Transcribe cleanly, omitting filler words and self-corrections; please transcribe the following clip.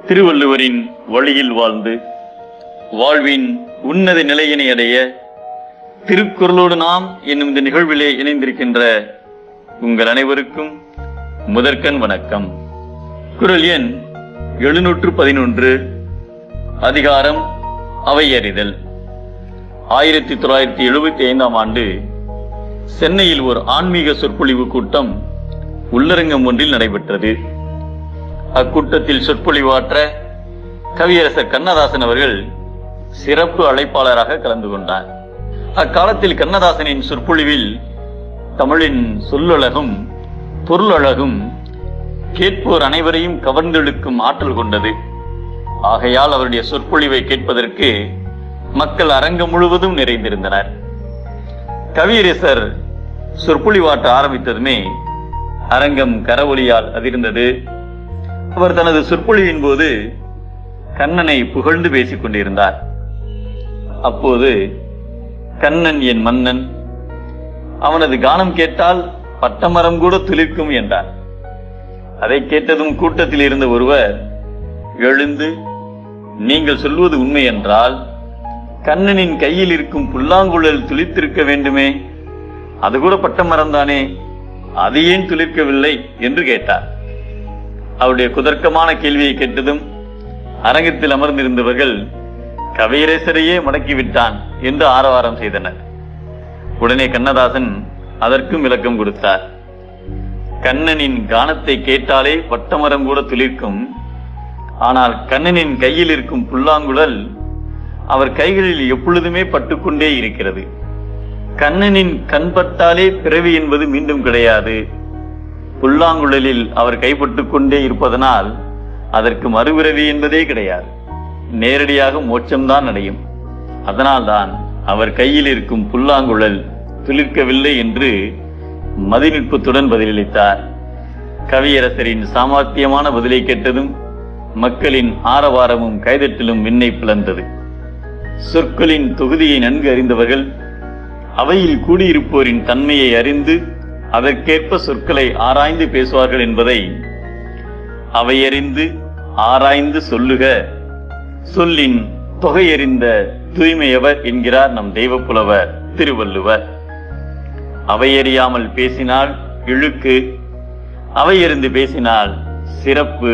திருவள்ளுவரின் வழியில் வாழ்ந்து வாழ்வின் உன்னத நிலையினை அடைய திருக்குறளோடு நாம் என்னும் இந்த நிகழ்விலே இணைந்திருக்கின்ற உங்கள் அனைவருக்கும் முதற்கண் வணக்கம். குறள் எண் 711, அதிகாரம் அவையறிதல். 1975ஆம் ஆண்டு சென்னையில் ஒரு ஆன்மீக சொற்பொழிவு கூட்டம் உள்ளரங்கம் ஒன்றில் நடைபெற்றது. அக்கூட்டத்தில் சொற்பொழிவாற்ற கவியரசர் கண்ணதாசன் அவர்கள் சிறப்பு அழைப்பாளராக கலந்து கொண்டார். அக்காலத்தில் கண்ணதாசனின் சொற்பொழிவில் தமிழின் சொல்லழகும் பொருளழகும் கேட்போர் அனைவரையும் கவர்ந்தெழுக்கும் ஆற்றல் கொண்டது. ஆகையால் அவருடைய சொற்பொழிவை கேட்பதற்கு மக்கள் அரங்கம் முழுவதும் நிறைந்திருந்தனர். கவியரசர் சொற்பொழிவாற்ற ஆரம்பித்ததுமே அரங்கம் கரவொலியால் அதிர்ந்தது. அவர் தனது சொற்பொழிவின் போது கண்ணனை புகழ்ந்து பேசிக் கொண்டிருந்தார். அப்போது கண்ணன் என் மன்னன், அவனது கானம் கேட்டால் பட்டமரம் கூட துளிர்க்கும் என்றார். அதை கேட்டதும் கூட்டத்தில் இருந்த ஒருவர் எழுந்து, நீங்கள் சொல்வது உண்மை என்றால் கண்ணனின் கையில் இருக்கும் புல்லாங்குழல் துளிர்த்திருக்க வேண்டுமே, அது கூட பட்டமரம் தானே, அது ஏன் துளிர்க்கவில்லை என்று கேட்டார். அவருடைய குதர்க்கமான கேள்வியை கேட்டதும் அரங்கத்தில் அமர்ந்திருந்தவர்கள் கவியரசரையே மடக்கிவிட்டான் என்று ஆரவாரம் செய்தனர். உடனே கண்ணதாசன் அதற்கும் விளக்கம் கொடுத்தார். கண்ணனின் கானத்தை கேட்டாலே பட்டமரம் கூட துளிர்க்கும், ஆனால் கண்ணனின் கையில் இருக்கும் புல்லாங்குழல் அவர் கைகளில் எப்பொழுதுமே பட்டுக்கொண்டே இருக்கிறது. கண்ணனின் கண்பட்டாலே பிறவி என்பது மீண்டும் கிடையாது. புல்லாங்குழலில் அவர் கைப்பட்டு கொண்டே இருப்பதனால் அதற்கு மறுபிறவி என்பதே கிடையாது. நேரடியாக மோட்சம்தான் அடையும். அதனால்தான் அவர் கையில் இருக்கும் புல்லாங்குழல் துளிர்க்கவில்லை என்று மதிநுட்பத்துடன் பதிலளித்தார். கவியரசரின் சாமர்த்தியமான பதிலை கேட்டதும் மக்களின் ஆரவாரமும் கைதட்டலும் விண்ணை பிளந்தது. சொற்களின் தொகுதியை நன்கு அறிந்தவர்கள் அவையில் கூடியிருப்போரின் தன்மையை அறிந்து அதற்கேற்ப சொற்களை ஆராய்ந்து பேசுவார்கள் என்பதை அவையறிந்து ஆராய்ந்து சொல்லுக, சொல்லின் தொகையறிந்த தூய்மையவர் என்கிறார் நம் தெய்வப்புலவர் திருவள்ளுவர். அவையறியாமல் பேசினால் இழுக்கு, அவையறிந்து பேசினால் சிறப்பு.